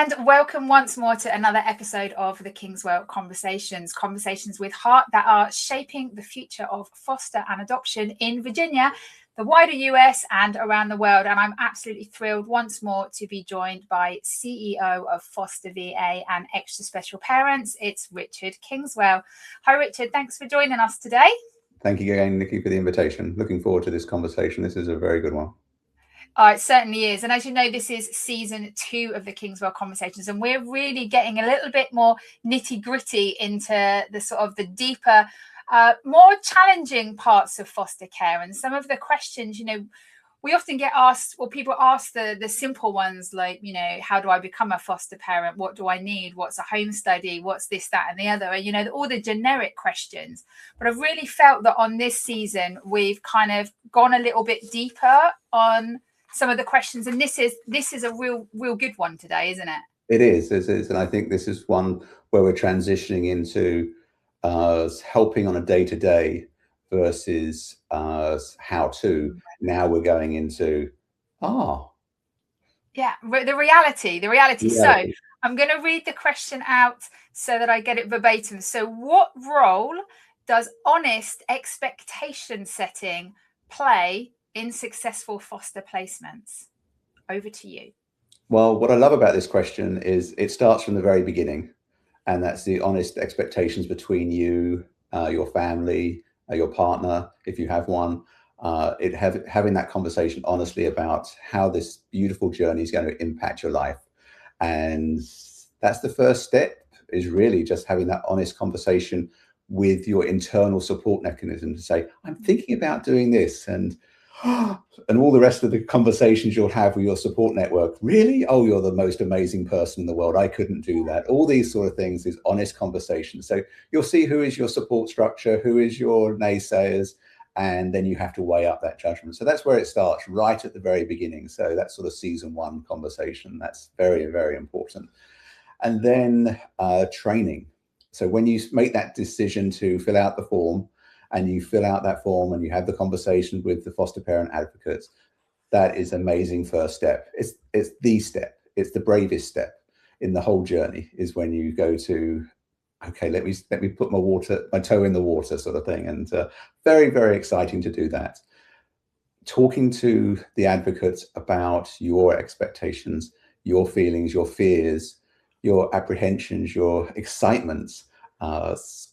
And welcome once more to another episode of the Kingswell Conversations, conversations with heart that are shaping the future of foster and adoption in Virginia, the wider US and around the world. And I'm absolutely thrilled once more to be joined by CEO of Foster VA and Extra Special Parents. It's Richard Kingswell. Hi, Richard. Thanks for joining us today. Thank you again, Nikki, for the invitation. Looking forward to this conversation. This is a very good one. It certainly is. And as you know, this is season 2 of the Kingswell Conversations, and we're really getting a little bit more nitty gritty into the sort of the deeper, more challenging parts of foster care. And some of the questions, we often get asked, well, people ask the simple ones like, how do I become a foster parent? What do I need? What's a home study? What's this, that, and the other? And, all the generic questions. But I've really felt that on this season, we've kind of gone a little bit deeper on some of the questions, and this is a real good one today, isn't it? It is, and I think this is one where we're transitioning into helping on a day-to-day versus how to. Now we're going into the reality. So I'm going to read the question out so that I get it verbatim. So what role does honest expectation setting play in successful foster placements? Over to you. Well, what I love about this question is it starts from the very beginning, and that's the honest expectations between you, your family, your partner, if you have one, having that conversation honestly about how this beautiful journey is going to impact your life. And that's the first step, is really just having that honest conversation with your internal support mechanism to say, I'm thinking about doing this, and all the rest of the conversations you'll have with your support network. Really? Oh, you're the most amazing person in the world. I couldn't do that. All these sort of things is honest conversation. So you'll see who is your support structure, who is your naysayers, and then you have to weigh up that judgment. So that's where it starts, right at the very beginning. So that's sort of season 1 conversation. That's very, very important. And then training. So when you make that decision to fill out the form, and you fill out that form and you have the conversation with the foster parent advocates, that is amazing first step. It's the step. It's the bravest step in the whole journey, is when you go to, okay, let me put my toe in the water sort of thing. And very, very exciting to do that. Talking to the advocates about your expectations, your feelings, your fears, your apprehensions, your excitements.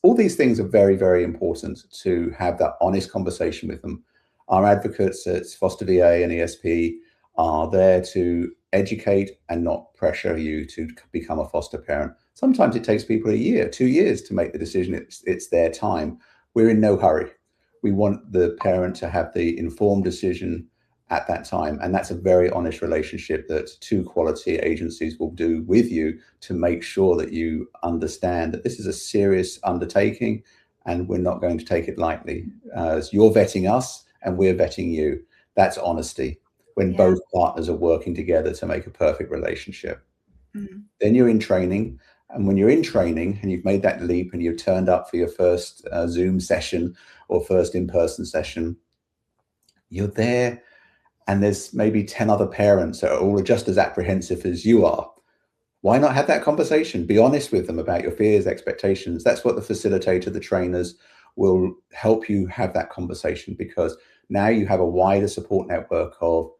All these things are very, very important to have that honest conversation with them. Our advocates at Foster VA and ESP are there to educate and not pressure you to become a foster parent. Sometimes it takes people a year, 2 years to make the decision. It's their time. We're in no hurry. We want the parent to have the informed decision at that time. And that's a very honest relationship that 2 quality agencies will do with you to make sure that you understand that this is a serious undertaking and we're not going to take it lightly. As you're vetting us and we're vetting you. That's honesty, when both partners are working together to make a perfect relationship. Then you're in training. And when you're in training and you've made that leap and you've turned up for your first Zoom session or first in-person session, you're there. And there's maybe 10 other parents that are all just as apprehensive as you are. Why not have that conversation? Be honest with them about your fears, expectations. That's what the facilitator, the trainers will help you have that conversation, because now you have a wider support network of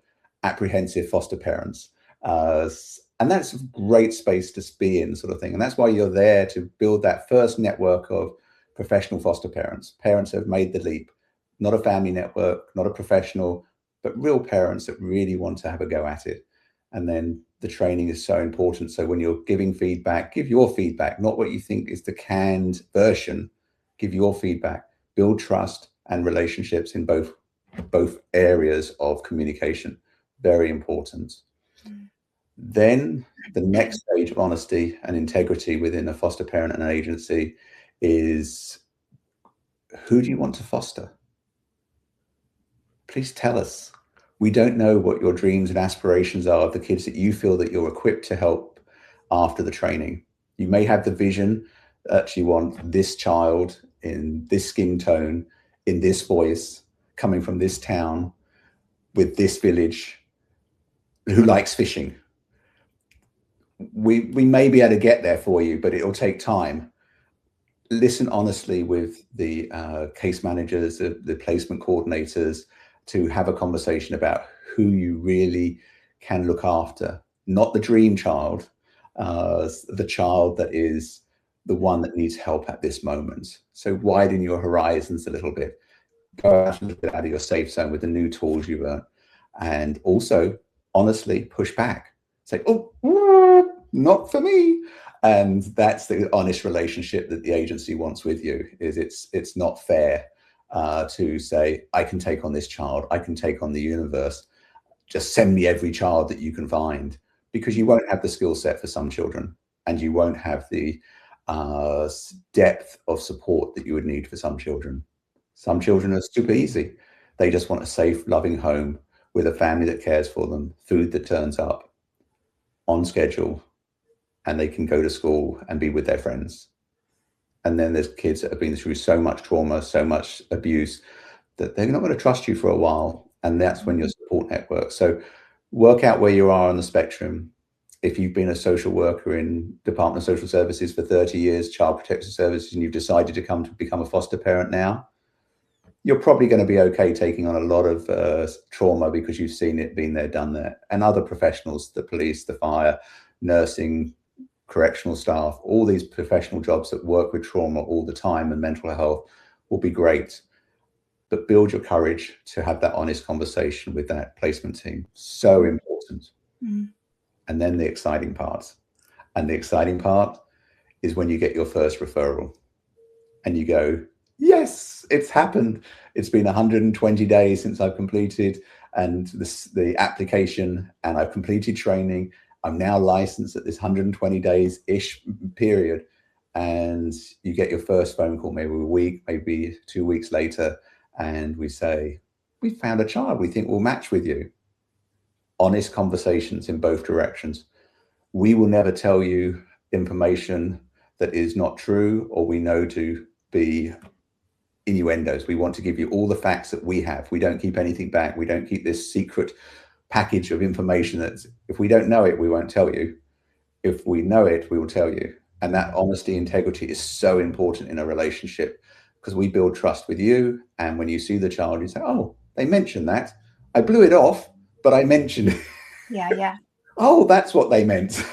apprehensive foster parents. And that's a great space to be in, sort of thing. And that's why you're there, to build that first network of professional foster parents. Parents who have made the leap, not a family network, not a professional, but real parents that really want to have a go at it. And then the training is so important. So when you're giving feedback, give your feedback, not what you think is the canned version. Give your feedback, build trust and relationships in both areas of communication. Very important. Then the next stage of honesty and integrity within a foster parent and an agency is, who do you want to foster? Please tell us. We don't know what your dreams and aspirations are of the kids that you feel that you're equipped to help after the training. You may have the vision that you want this child in this skin tone, in this voice, coming from this town, with this village, who likes fishing. we may be able to get there for you, but it'll take time. Listen honestly with the case managers, the placement coordinators, to have a conversation about who you really can look after, not the dream child, the child that is the one that needs help at this moment. So widen your horizons a little bit, go out a little bit out of your safe zone with the new tools you've earned, and also honestly push back. Say, oh, not for me. And that's the honest relationship that the agency wants with you. Is it's not fair to say, I can take on this child, I can take on the universe, just send me every child that you can find, because you won't have the skill set for some children, and you won't have the depth of support that you would need for some children. Some children are super easy. They just want a safe, loving home with a family that cares for them, food that turns up on schedule, and they can go to school and be with their friends. And then there's kids that have been through so much trauma, so much abuse, that they're not going to trust you for a while. And that's when your support network. So work out where you are on the spectrum. If you've been a social worker in Department of Social Services for 30 years, Child Protective Services, and you've decided to become a foster parent now, you're probably going to be okay taking on a lot of trauma, because you've seen it, been there, done that. And other professionals, the police, the fire, nursing, correctional staff, all these professional jobs that work with trauma all the time and mental health will be great. But build your courage to have that honest conversation with that placement team. So important. And then the exciting part. And the exciting part is when you get your first referral and you go, yes, it's happened. It's been 120 days since I've completed the application, and I've completed training. I'm now licensed at this 120 days-ish period. And you get your first phone call, maybe a week, maybe 2 weeks later, and we say, we found a child we think will match with you. Honest conversations in both directions. We will never tell you information that is not true or we know to be innuendos. We want to give you all the facts that we have. We don't keep anything back. We don't keep this secret package of information that if we don't know it, we won't tell you. If we know it, we will tell you. And that honesty, integrity is so important in a relationship, because we build trust with you. And when you see the child, you say, oh, they mentioned that. I blew it off, but I mentioned it. Yeah. Oh, that's what they meant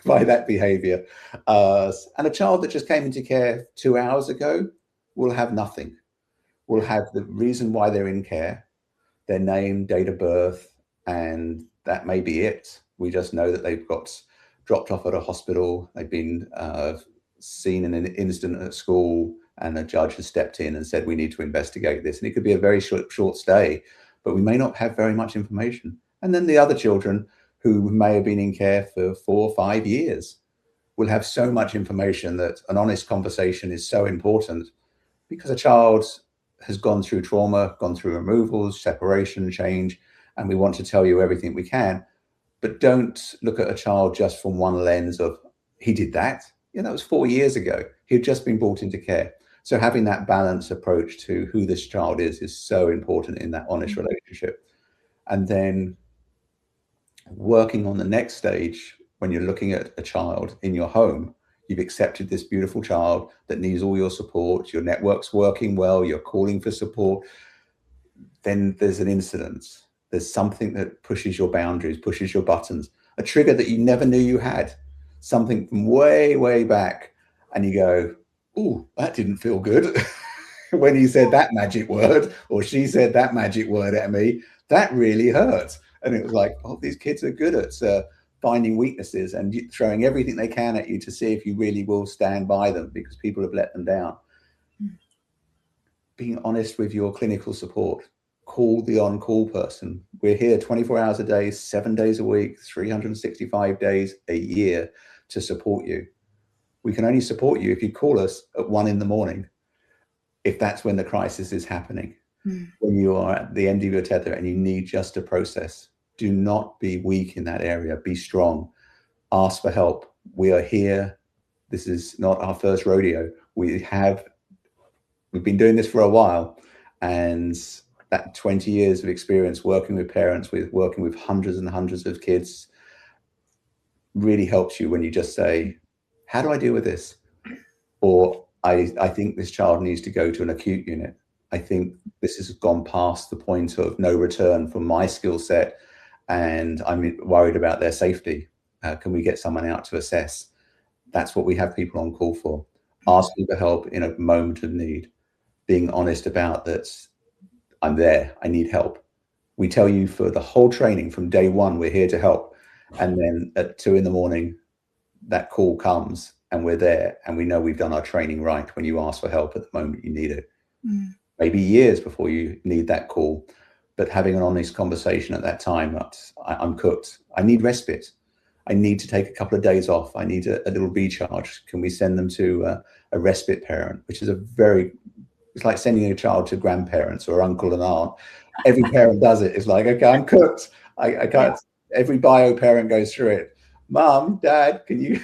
by that behavior. And a child that just came into care 2 hours ago will have nothing. Will have the reason why they're in care, their name, date of birth, and that may be it. We just know that they've got dropped off at a hospital. They've been seen in an incident at school, and a judge has stepped in and said, we need to investigate this. And it could be a very short stay, but we may not have very much information. And then the other children who may have been in care for 4 or 5 years will have so much information that an honest conversation is so important, because a child has gone through trauma, gone through removals, separation, change, and we want to tell you everything we can. But don't look at a child just from one lens of, he did that. That was 4 years ago. He'd just been brought into care. So having that balanced approach to who this child is so important in that honest relationship. And then working on the next stage, when you're looking at a child in your home, you've accepted this beautiful child that needs all your support, your network's working well, you're calling for support. Then there's an incident. There's something that pushes your boundaries, pushes your buttons, a trigger that you never knew you had, something from way, way back. And you go, oh, that didn't feel good. When he said that magic word, or she said that magic word at me, that really hurt. And it was like, oh, these kids are good at finding weaknesses and throwing everything they can at you to see if you really will stand by them, because people have let them down. Being honest with your clinical support. Call the on-call person. We're here 24 hours a day, 7 days a week, 365 days a year to support you. We can only support you if you call us at 1 a.m, if that's when the crisis is happening. When you are at the end of your tether and you need just to process. Do not be weak in that area. Be strong. Ask for help. We are here. This is not our first rodeo. We've been doing this for a while, and that 20 years of experience working with parents, working with hundreds and hundreds of kids, really helps you when you just say, how do I deal with this? Or I think this child needs to go to an acute unit. I think this has gone past the point of no return from my skill set, and I'm worried about their safety. Can we get someone out to assess? That's what we have people on call for. Asking for help in a moment of need, being honest about that. I'm there, I need help. We tell you for the whole training from day one, we're here to help. And then at 2 a.m, that call comes and we're there, and we know we've done our training right when you ask for help at the moment you need it. Maybe years before you need that call, but having an honest conversation at that time. I'm cooked. I need respite. I need to take a couple of days off. I need a little recharge. Can we send them to a respite parent, which is it's like sending a child to grandparents or uncle and aunt. Every parent does it. It's like, okay, I'm cooked. I can't. Every bio parent goes through it. Mom, Dad, can you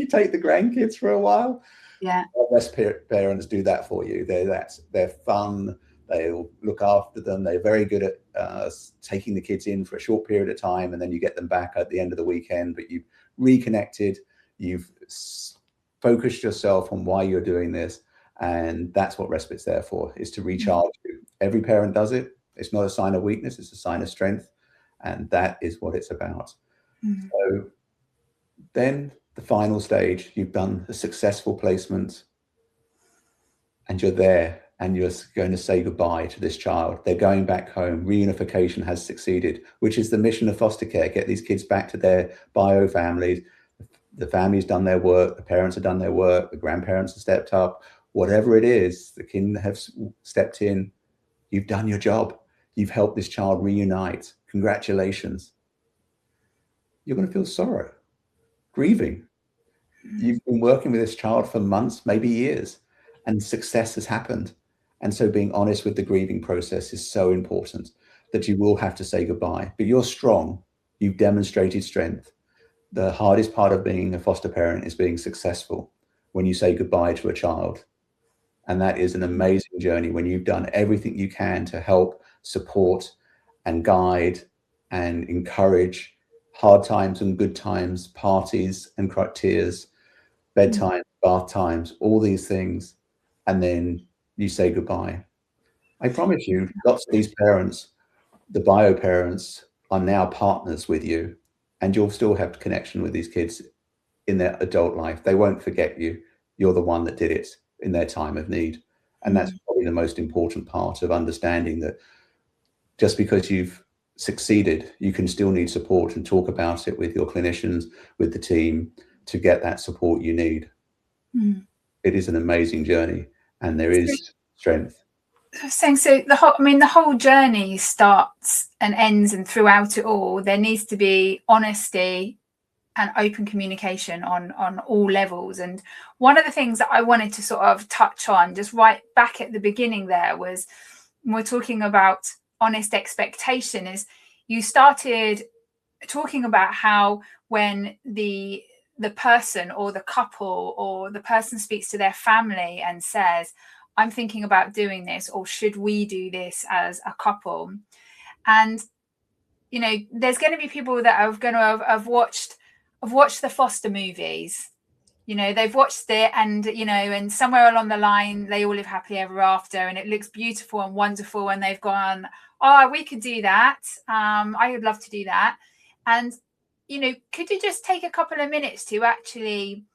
take the grandkids for a while? Yeah. Respite parents do that for you. They're fun. They'll look after them. They're very good at taking the kids in for a short period of time, and then you get them back at the end of the weekend. But you've reconnected. You've focused yourself on why you're doing this, and that's what respite's there for, is to recharge you. Every parent does it. It's not a sign of weakness. It's a sign of strength, and that is what it's about. So then the final stage, you've done a successful placement, and you're there, and you're going to say goodbye to this child. They're going back home. Reunification has succeeded, which is the mission of foster care. Get these kids back to their bio families. The family's done their work. The parents have done their work. The grandparents have stepped up. Whatever it is, the kin have stepped in. You've done your job. You've helped this child reunite. Congratulations. You're going to feel sorrow, grieving. You've been working with this child for months, maybe years, and success has happened. And so being honest with the grieving process is so important, that you will have to say goodbye. But you're strong. You've demonstrated strength. The hardest part of being a foster parent is being successful when you say goodbye to a child. And that is an amazing journey when you've done everything you can to help, support, and guide and encourage hard times and good times, parties and tears, bedtime, bath times, all these things. And then you say goodbye. I promise you, lots of these parents, the bio parents, are now partners with you, and you'll still have connection with these kids in their adult life. They won't forget you. You're the one that did it in their time of need. And that's probably the most important part of understanding, that just because you've succeeded, you can still need support, and talk about it with your clinicians, with the team, to get that support you need. It is an amazing journey, and there is strength. So the whole journey starts and ends, and throughout it all, there needs to be honesty and open communication on all levels. And one of the things that I wanted to sort of touch on just right back at the beginning there was, when we're talking about honest expectation, is you started talking about how when the person or the couple or the person speaks to their family and says, I'm thinking about doing this, or should we do this as a couple? And, you know, there's going to be people that are going to have watched the foster movies. You know, they've watched it, and, you know, and somewhere along the line, they all live happily ever after, and it looks beautiful and wonderful. And they've gone, oh, we could do that. I would love to do that. And, you know, could you just take a couple of minutes to actually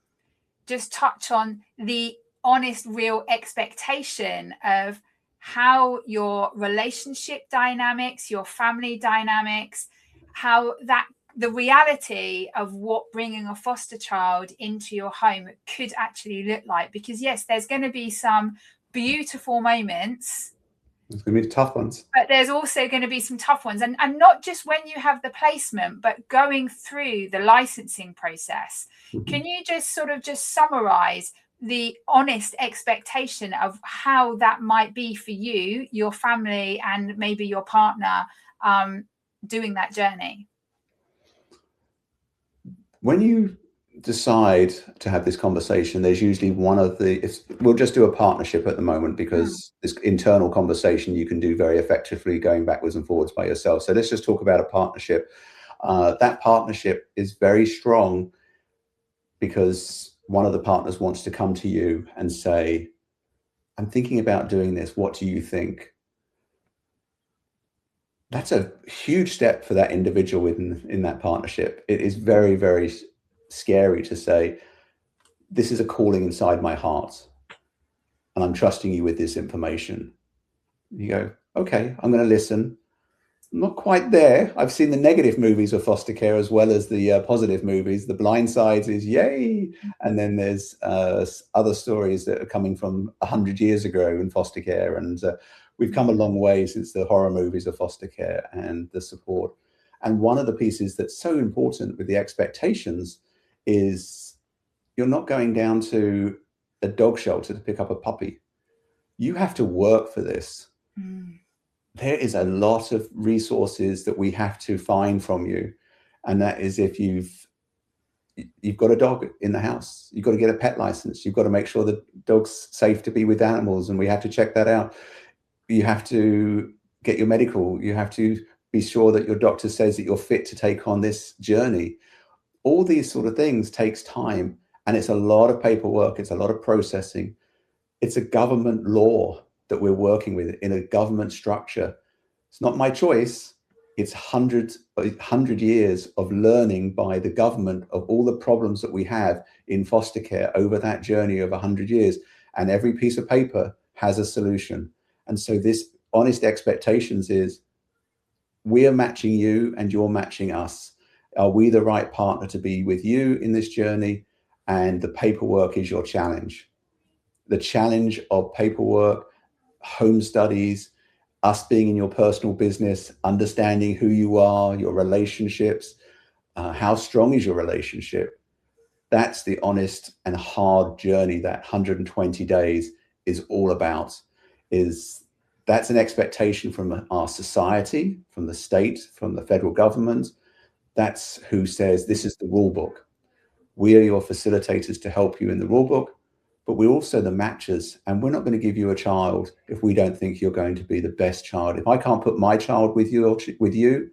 just touch on the honest, real expectation of how your relationship dynamics, your family dynamics, how that the reality of what bringing a foster child into your home could actually look like? Because yes, there's going to be some beautiful moments. There's going to be tough ones. But there's also going to be some tough ones. And not just when you have the placement, but going through the licensing process. Can you just sort of just summarize the honest expectation of how that might be for you, your family, and maybe your partner doing that journey? When you decide to have this conversation, there's usually we'll just do a partnership at the moment, because this internal conversation you can do very effectively going backwards and forwards by yourself. So let's just talk about a partnership. That partnership is very strong because one of the partners wants to come to you and say, I'm thinking about doing this. What do you think? That's a huge step for that individual in that partnership. It is very, very scary to say, this is a calling inside my heart, and I'm trusting you with this information. You go, okay, I'm going to listen. I'm not quite there. I've seen the negative movies of foster care as well as the positive movies. The Blind Sides is yay. And then there's other stories that are coming from 100 years ago in foster care. And we've come a long way since the horror movies of foster care and the support. And one of the pieces that's so important with the expectations is you're not going down to a dog shelter to pick up a puppy. You have to work for this. There is a lot of resources that we have to find from you. And that is, if you've got a dog in the house, you've got to get a pet license. You've got to make sure the dog's safe to be with animals, and we have to check that out. You have to get your medical. You have to be sure that your doctor says that you're fit to take on this journey. All these sort of things takes time, and it's a lot of paperwork. It's a lot of processing. It's a government law that we're working with in a government structure. It's not my choice. It's 100 years of learning by the government of all the problems that we have in foster care over that journey of 100 years. And every piece of paper has a solution. And so this honest expectations is, we are matching you and you're matching us. Are we the right partner to be with you in this journey? And the paperwork is your challenge. The challenge of paperwork, home studies, us being in your personal business, understanding who you are, your relationships, how strong is your relationship? That's the honest and hard journey that 120 days is all about. That's an expectation from our society, from the state, from the federal government. That's who says this is the rule book. We are your facilitators to help you in the rule book, but we're also the matchers, and we're not going to give you a child if we don't think you're going to be the best child. If I can't put my child with you,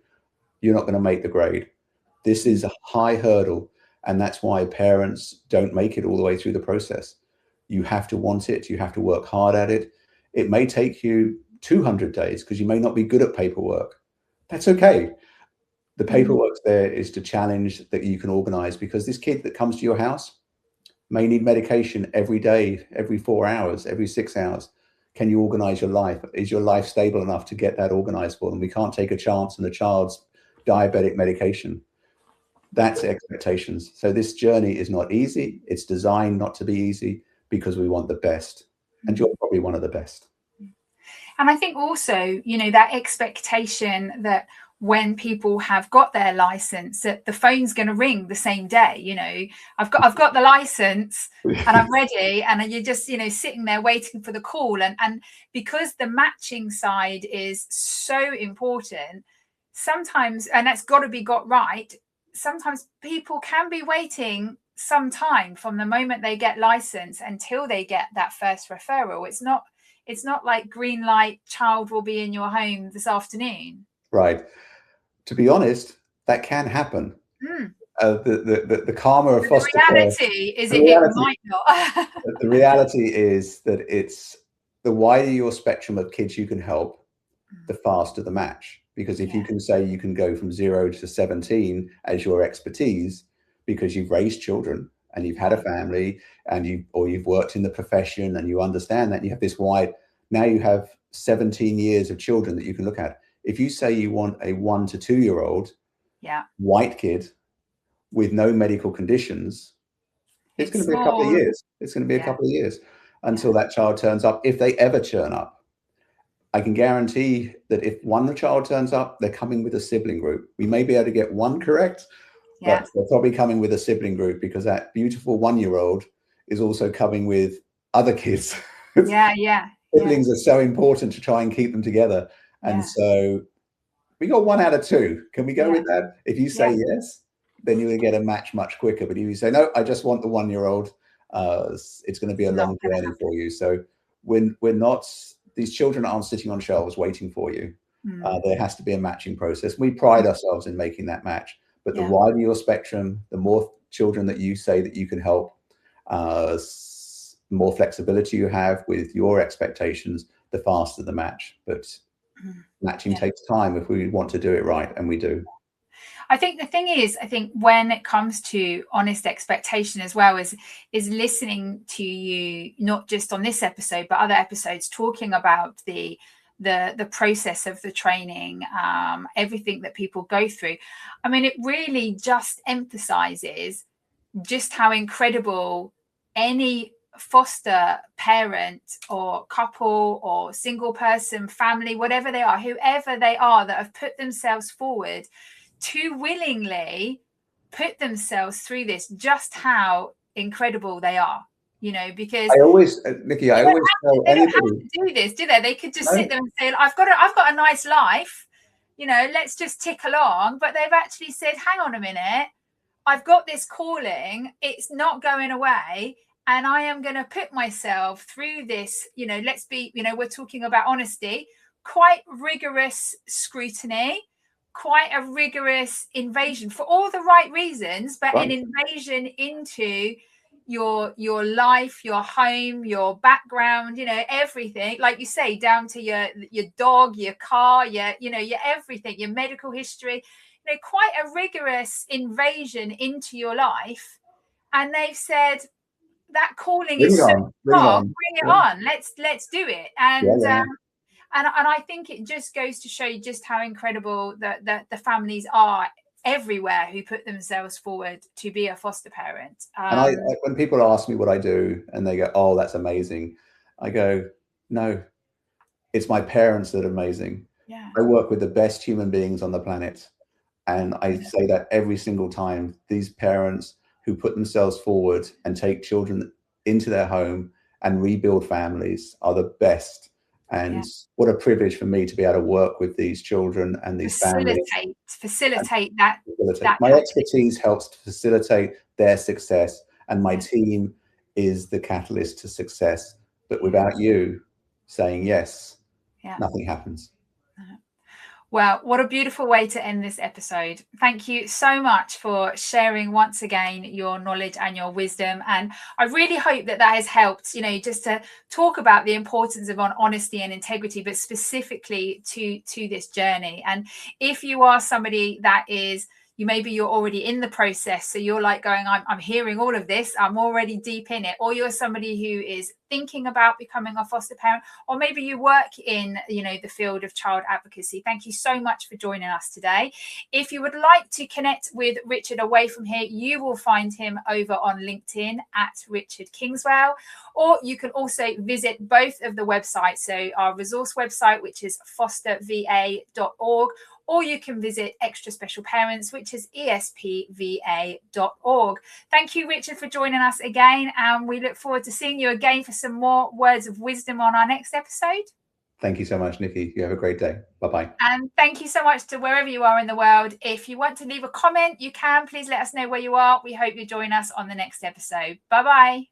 you're not going to make the grade. This is a high hurdle, and that's why parents don't make it all the way through the process. You have to want it. You have to work hard at it. It may take you 200 days because you may not be good at paperwork. That's okay. The paperwork there is to challenge that you can organize, because this kid that comes to your house may need medication every day, every 4 hours, every 6 hours. Can you organize your life? Is your life stable enough to get that organized for them? We can't take a chance on the child's diabetic medication. That's expectations. So this journey is not easy. It's designed not to be easy because we want the best. And you're probably one of the best. And I think also, that expectation that when people have got their license, that the phone's going to ring the same day. I've got the license and I'm ready, and you're just sitting there waiting for the call, and because the matching side is so important sometimes, and that's got to be got right, sometimes people can be waiting some time from the moment they get license until they get that first referral. It's not like green light, child will be in your home this afternoon. Right. To be honest, that can happen. The karma of foster care. It might not. The reality is that it's the wider your spectrum of kids you can help, the faster the match. Because if you can say you can go from 0 to 17 as your expertise, because you've raised children and you've had a family and you've worked in the profession and you understand that, you have this wide, now you have 17 years of children that you can look at. If you say you want a 1 to 2 year old white kid with no medical conditions, it's going to be a couple of years. It's going to be a couple of years until that child turns up, if they ever turn up. I can guarantee that if one child turns up, they're coming with a sibling group. We may be able to get one correct, but they're probably coming with a sibling group, because that beautiful 1-year-old is also coming with other kids. Siblings are so important to try and keep them together. And so we got 1 out of 2. Can we go with that? If you say yes, then you'll get a match much quicker. But if you say, no, I just want the 1-year-old, it's going to be a long journey for you. So we're not, these children aren't sitting on shelves waiting for you. There has to be a matching process. We pride ourselves in making that match. But the wider your spectrum, the more children that you say that you can help, more flexibility you have with your expectations, the faster the match. But matching takes time if we want to do it right, and we do. I think the thing is, I think when it comes to honest expectation as well, is listening to you, not just on this episode, but other episodes, talking about the process of the training, everything that people go through. I mean, it really just emphasizes just how incredible any foster parent or couple or single person, family, whatever they are, whoever they are, that have put themselves forward to willingly put themselves through this, just how incredible they are, you know, because I always, Nikki, I always tell they don't anybody, have to do this, do they? They could just sit there and say, I've got a nice life, you know, let's just tick along. But they've actually said, hang on a minute, I've got this calling, it's not going away, and I am going to put myself through this, you know, let's be, you know, we're talking about honesty, quite rigorous scrutiny, quite a rigorous invasion for all the right reasons, but an invasion into your life, your home, your background, you know, everything, like you say, down to your dog, your car, your everything, your medical history, you know, quite a rigorous invasion into your life. And they've said that calling is so strong, bring it on, let's do it. And and I think it just goes to show you just how incredible the families are everywhere who put themselves forward to be a foster parent. And when people ask me what I do and they go, oh, that's amazing, I go, no, it's my parents that are amazing. I work with the best human beings on the planet. And I say that every single time. These parents who put themselves forward and take children into their home and rebuild families are the best. And what a privilege for me to be able to work with these children and these families. Facilitate that. My expertise helps to facilitate their success, and my team is the catalyst to success. But without you saying yes, nothing happens. Well, what a beautiful way to end this episode. Thank you so much for sharing once again your knowledge and your wisdom. And I really hope that has helped, you know, just to talk about the importance of honesty and integrity, but specifically to this journey. And if you are somebody that is, maybe you're already in the process, so you're like going, I'm hearing all of this, I'm already deep in it, or you're somebody who is thinking about becoming a foster parent, or maybe you work in, you know, the field of child advocacy. Thank you so much for joining us today. If you would like to connect with Richard away from here, you will find him over on LinkedIn at Richard Kingswell, or you can also visit both of the websites, so our resource website, which is fosterva.org, or you can visit Extra Special Parents, which is espva.org. Thank you, Richard, for joining us again. And we look forward to seeing you again for some more words of wisdom on our next episode. Thank you so much, Nikki. You have a great day. Bye-bye. And thank you so much to wherever you are in the world. If you want to leave a comment, you can. Please let us know where you are. We hope you join us on the next episode. Bye-bye.